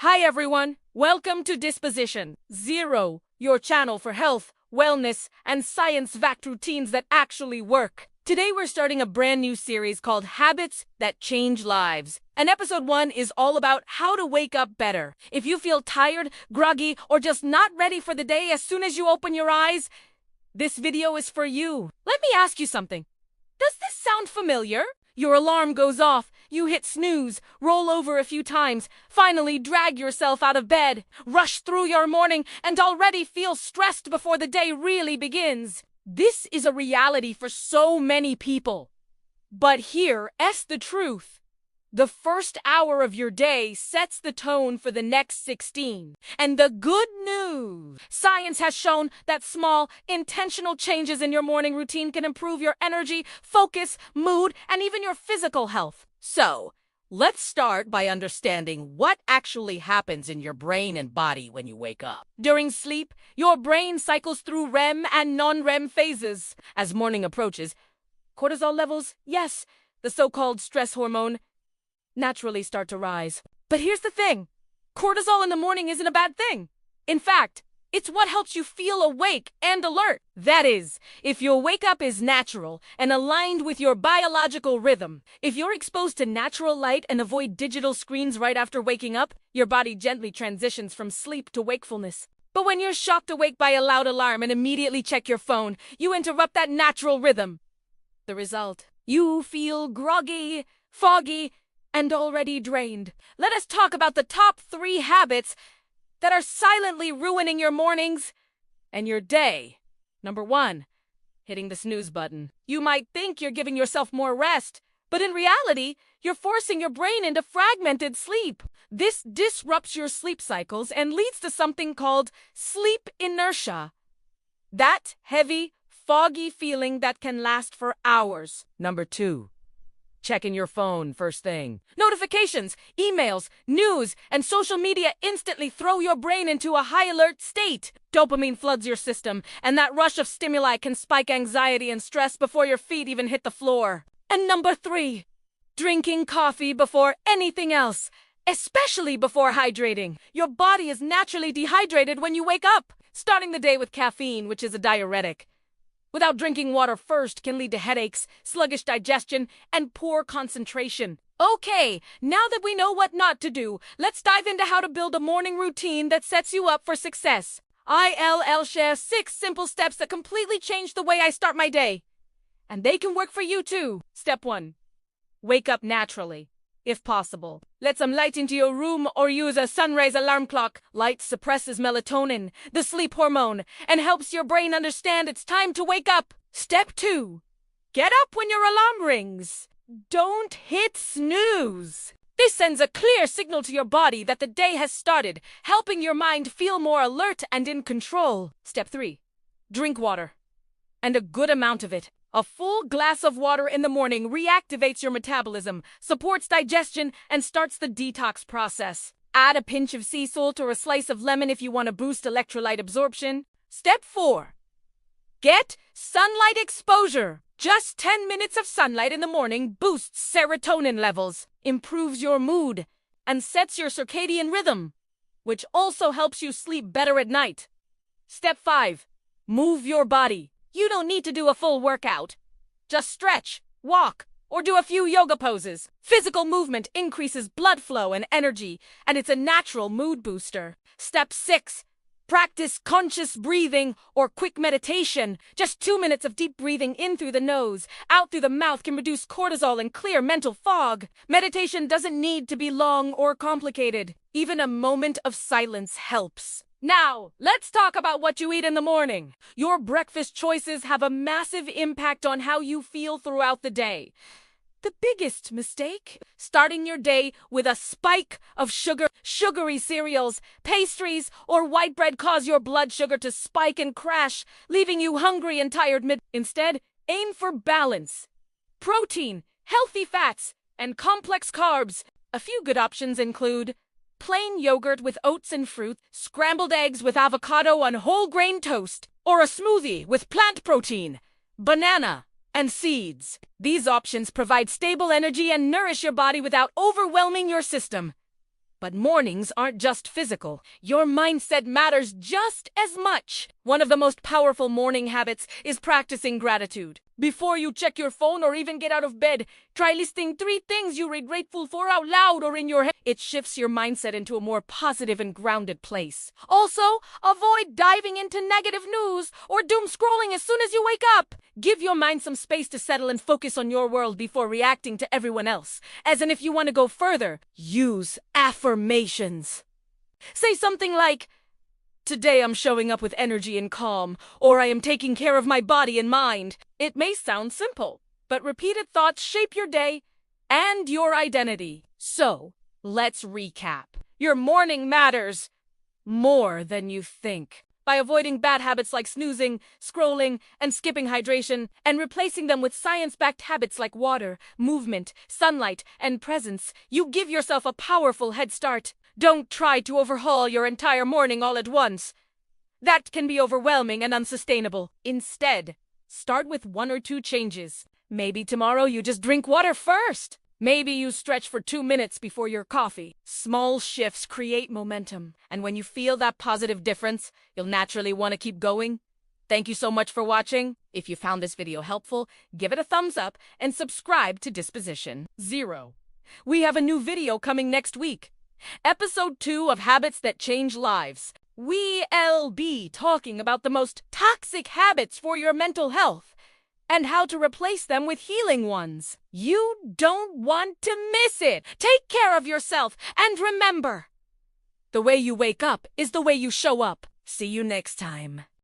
Hi everyone, welcome to Disposition Zero, your channel for health, wellness, and science-backed routines that actually work. Today we're starting a brand new series called Habits That Change Lives. And episode 1 is all about how to wake up better. If you feel tired, groggy, or just not ready for the day as soon as you open your eyes, this video is for you. Let me ask you something. Does this sound familiar? Your alarm goes off, you hit snooze, roll over a few times, finally drag yourself out of bed, rush through your morning, and already feel stressed before the day really begins. This is a reality for so many people. But here's the truth. The first hour of your day sets the tone for the next 16. And the good news, science has shown that small, intentional changes in your morning routine can improve your energy, focus, mood, and even your physical health. So, let's start by understanding what actually happens in your brain and body when you wake up. During sleep, your brain cycles through REM and non-REM phases. As morning approaches, cortisol levels, yes, the so-called stress hormone, naturally start to rise. But here's the thing. Cortisol in the morning isn't a bad thing. In fact, it's what helps you feel awake and alert. That is, if your wake up is natural and aligned with your biological rhythm. If you're exposed to natural light and avoid digital screens right after waking up, your body gently transitions from sleep to wakefulness. But when you're shocked awake by a loud alarm and immediately check your phone, you interrupt that natural rhythm. The result, you feel groggy, foggy, and already drained. Let us talk about the top 3 habits that are silently ruining your mornings and your day. Number 1, hitting the snooze button. You might think you're giving yourself more rest, but in reality, you're forcing your brain into fragmented sleep. This disrupts your sleep cycles and leads to something called sleep inertia. That heavy, foggy feeling that can last for hours. Number 2, checking your phone first thing. Notifications, emails, news, and social media instantly throw your brain into a high alert state. Dopamine floods your system, and that rush of stimuli can spike anxiety and stress before your feet even hit the floor. And number 3, drinking coffee before anything else, especially before hydrating. Your body is naturally dehydrated when you wake up. Starting the day with caffeine, which is a diuretic, without drinking water first can lead to headaches, sluggish digestion, and poor concentration. Okay, now that we know what not to do, let's dive into how to build a morning routine that sets you up for success. I'll share 6 simple steps that completely change the way I start my day. And they can work for you too. Step 1. Wake up naturally, if possible. Let some light into your room or use a sunrise alarm clock. Light suppresses melatonin, the sleep hormone, and helps your brain understand it's time to wake up. Step 2. Get up when your alarm rings. Don't hit snooze. This sends a clear signal to your body that the day has started, helping your mind feel more alert and in control. Step 3. Drink water, and a good amount of it. A full glass of water in the morning reactivates your metabolism, supports digestion, and starts the detox process. Add a pinch of sea salt or a slice of lemon if you want to boost electrolyte absorption. Step 4. Get sunlight exposure. Just 10 minutes of sunlight in the morning boosts serotonin levels, improves your mood, and sets your circadian rhythm, which also helps you sleep better at night. Step 5. Move your body. You don't need to do a full workout. Just stretch, walk, or do a few yoga poses. Physical movement increases blood flow and energy, and it's a natural mood booster. Step 6. Practice conscious breathing or quick meditation. Just 2 minutes of deep breathing in through the nose, out through the mouth can reduce cortisol and clear mental fog. Meditation doesn't need to be long or complicated. Even a moment of silence helps. Now, let's talk about what you eat in the morning. Your breakfast choices have a massive impact on how you feel throughout the day. The biggest mistake? Starting your day with a spike of sugary cereals, pastries, or white bread cause your blood sugar to spike and crash, leaving you hungry and tired Instead, aim for balance. Protein, healthy fats, and complex carbs. A few good options include plain yogurt with oats and fruit, scrambled eggs with avocado on whole grain toast, or a smoothie with plant protein, banana, and seeds. These options provide stable energy and nourish your body without overwhelming your system. But mornings aren't just physical. Your mindset matters just as much. One of the most powerful morning habits is practicing gratitude. Before you check your phone or even get out of bed, try listing 3 things you're grateful for out loud or in your head. It shifts your mindset into a more positive and grounded place. Also, avoid diving into negative news or doom scrolling as soon as you wake up. Give your mind some space to settle and focus on your world before reacting to everyone else. As in, if you want to go further, use affirmations. Say something like, "Today I'm showing up with energy and calm," or "I am taking care of my body and mind." It may sound simple, but repeated thoughts shape your day and your identity. So, let's recap. Your morning matters more than you think. By avoiding bad habits like snoozing, scrolling, and skipping hydration, and replacing them with science-backed habits like water, movement, sunlight, and presence, you give yourself a powerful head start. Don't try to overhaul your entire morning all at once. That can be overwhelming and unsustainable. Instead, start with 1 or 2 changes. Maybe tomorrow you just drink water first. Maybe you stretch for 2 minutes before your coffee. Small shifts create momentum, and when you feel that positive difference, you'll naturally want to keep going. Thank you so much for watching. If you found this video helpful, give it a thumbs up and subscribe to Disposition 0. We have a new video coming next week. Episode 2 of Habits That Change Lives. We'll be talking about the most toxic habits for your mental health and how to replace them with healing ones. You don't want to miss it. Take care of yourself, and remember, the way you wake up is the way you show up. See you next time.